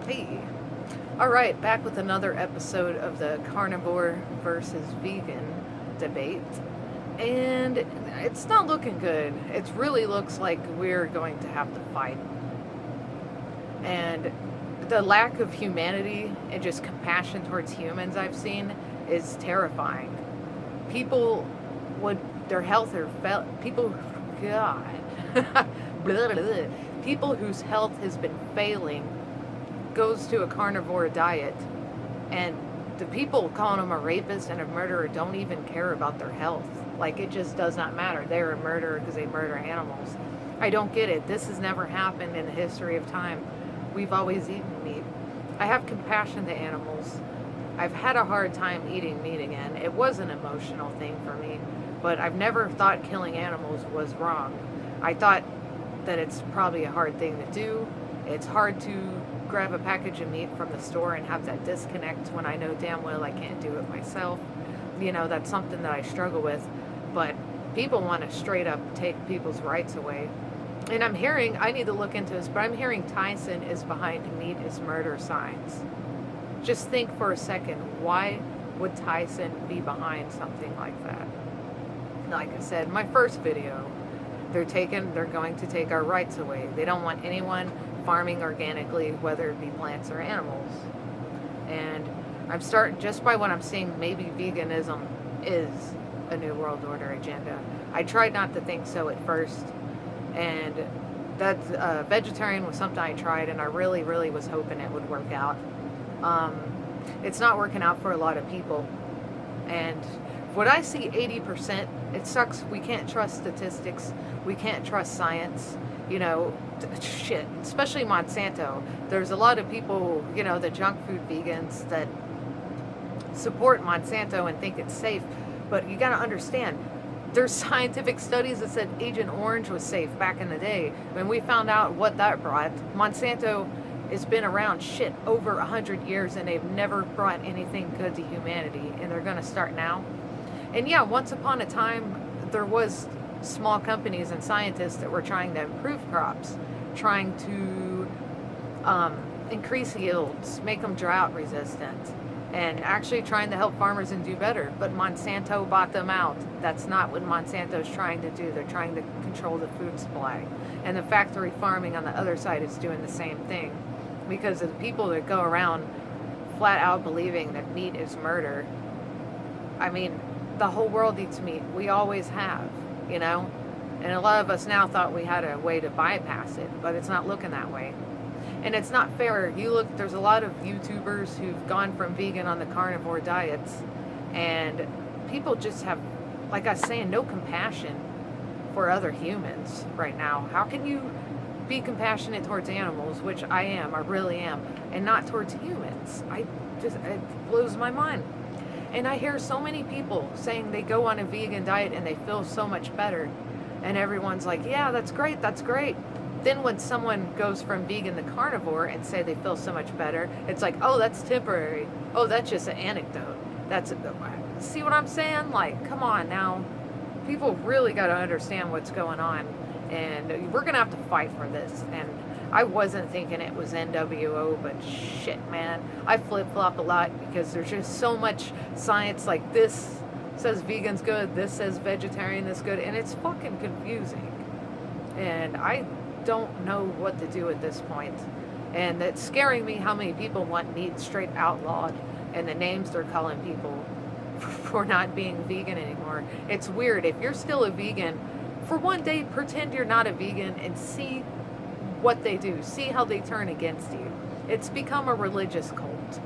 Hey, all right, back with another episode of the carnivore versus vegan debate. And it's not looking good. It really looks like we're going to have to fight. And the lack of humanity and just compassion towards humans I've seen is terrifying. People would, their health or people, God, blah, blah, blah. People whose health has been failing goes to a carnivore diet, and the people calling them a rapist and a murderer don't even care about their health. Like, it just does not matter. They're a murderer because they murder animals. I don't get it. This has never happened in the history of time. We've always eaten meat. I have compassion to animals. I've had a hard time eating meat again. It was an emotional thing for me, but I've never thought killing animals was wrong. I thought that it's probably a hard thing to do. It's hard to grab a package of meat from the store and have that disconnect when I know damn well I can't do it myself. You know, that's something that I struggle with. But people want to straight up take people's rights away. And I'm hearing, I need to look into this, but I'm hearing Tyson is behind meat is murder signs. Just think for a second, why would Tyson be behind something like that? Like I said, my first video, they're going to take our rights away. They don't want anyone farming organically, whether it be plants or animals. And I'm starting, just by what I'm seeing, maybe veganism is a new world order agenda. I tried not to think so at first, and that vegetarian was something I tried, and I really, really was hoping it would work out. It's not working out for a lot of people, and what I see 80%, it sucks. We can't trust statistics. We can't trust science. You know, shit, especially Monsanto. There's a lot of people, you know, the junk food vegans that support Monsanto and think it's safe. But you got to understand, there's scientific studies that said Agent Orange was safe back in the day. When we found out what that brought, Monsanto has been around shit over 100 years and they've never brought anything good to humanity. And they're going to start now. And yeah, once upon a time, there was small companies and scientists that were trying to improve crops, trying to increase yields, make them drought resistant, and actually trying to help farmers and do better. But Monsanto bought them out. That's not what Monsanto's trying to do. They're trying to control the food supply. And the factory farming on the other side is doing the same thing, because of the people that go around flat out believing that meat is murder. I mean, the whole world eats meat. We always have, you know? And a lot of us now thought we had a way to bypass it, but it's not looking that way. And it's not fair. You look, there's a lot of YouTubers who've gone from vegan on the carnivore diets, and people just have, like I was saying, no compassion for other humans right now. How can you be compassionate towards animals, which I am, I really am, and not towards humans? It blows my mind. And I hear so many people saying they go on a vegan diet and they feel so much better. And everyone's like, yeah, that's great, that's great. Then when someone goes from vegan to carnivore and say they feel so much better, it's like, oh, that's temporary. Oh, that's just an anecdote. See what I'm saying? Like, come on now. People really got to understand what's going on. And we're going to have to fight for this. And I wasn't thinking it was NWO, but shit, man. I flip-flop a lot because there's just so much science. Like, this says vegan's good, this says vegetarian is good, and it's fucking confusing. And I don't know what to do at this point. And it's scaring me how many people want meat straight outlawed and the names they're calling people for not being vegan anymore. It's weird. If you're still a vegan, for one day, pretend you're not a vegan and see what they do. See how they turn against you. It's become a religious cult.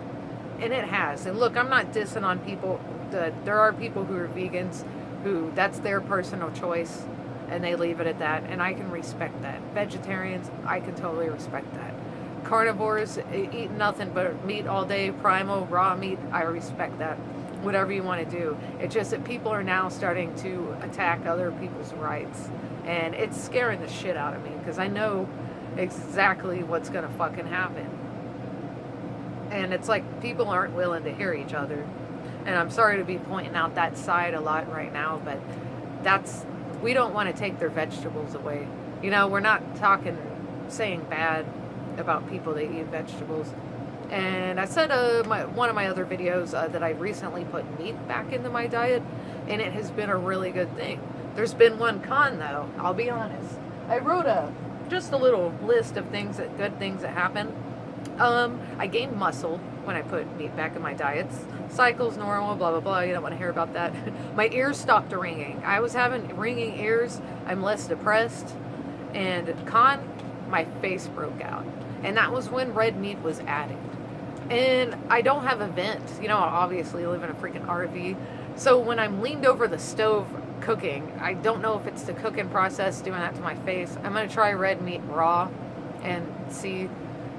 And it has. And look, I'm not dissing on people. There are people who are vegans who that's their personal choice and they leave it at that. And I can respect that. Vegetarians, I can totally respect that. Carnivores eat nothing but meat all day, primal, raw meat, I respect that. Whatever you want to do. It's just that people are now starting to attack other people's rights. And it's scaring the shit out of me because I know exactly what's going to fucking happen. And it's like people aren't willing to hear each other. And I'm sorry to be pointing out that side a lot right now, but we don't want to take their vegetables away. You know, we're not saying bad about people that eat vegetables. And I said one of my other videos that I recently put meat back into my diet, and it has been a really good thing. There's been one con though, I'll be honest. I wrote just a little list of good things that happen. I gained muscle when I put meat back in my diets. Cycles normal, blah blah blah. You don't want to hear about that. My ears stopped ringing. I was having ringing ears. I'm less depressed. And con, my face broke out, and that was when red meat was added. And I don't have a vent. You know, I obviously live in a freaking RV. So when I'm leaned over the stove cooking, I don't know if it's the cooking process doing that to my face. I'm going to try red meat raw and see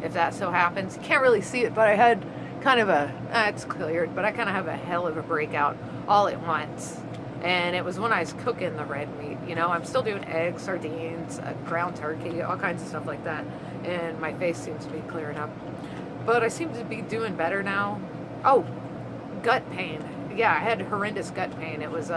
if that so happens. You can't really see it, but I had kind of it's cleared, but I kind of have a hell of a breakout all at once. And it was when I was cooking the red meat. You know, I'm still doing eggs, sardines, ground turkey, all kinds of stuff like that. And my face seems to be clearing up. But I seem to be doing better now. Oh, gut pain. Yeah, I had horrendous gut pain. It was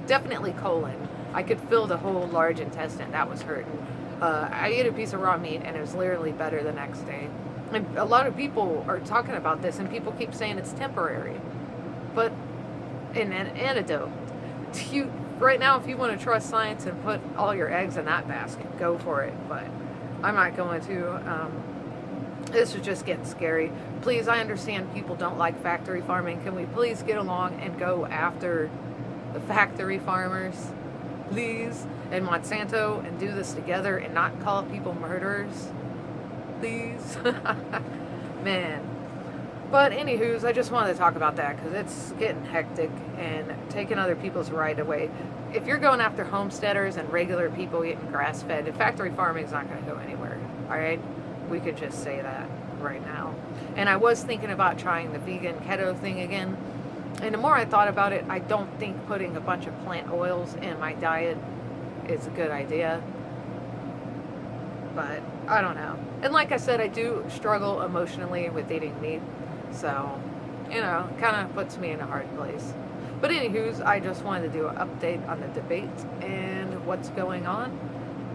definitely colon. I could feel the whole large intestine. That was hurting. I ate a piece of raw meat, and it was literally better the next day. And a lot of people are talking about this, and people keep saying it's temporary. But an antidote. Right now, if you want to trust science and put all your eggs in that basket, go for it. But I'm not going to. This is just getting scary. Please, I understand people don't like factory farming. Can we please get along and go after the factory farmers? Please. And Monsanto, and do this together and not call people murderers? Please. Man. But anywho's, I just wanted to talk about that because it's getting hectic and taking other people's right away. If you're going after homesteaders and regular people eating grass-fed, factory farming is not going to go anywhere. All right? We could just say that right now. And I was thinking about trying the vegan keto thing again. And the more I thought about it, I don't think putting a bunch of plant oils in my diet is a good idea. But I don't know. And like I said, I do struggle emotionally with eating meat. So, you know, kind of puts me in a hard place. But anywho's, I just wanted to do an update on the debate and what's going on.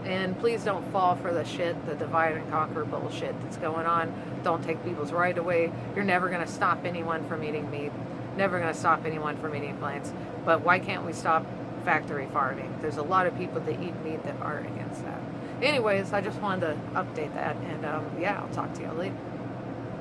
And please don't fall for the divide and conquer bullshit that's going on. Don't take people's right away. You're never going to stop anyone from eating meat. Never going to stop anyone from eating plants. But why can't we stop factory farming? There's a lot of people that eat meat that are against that. Anyways, I just wanted to update that. And yeah, I'll talk to you later.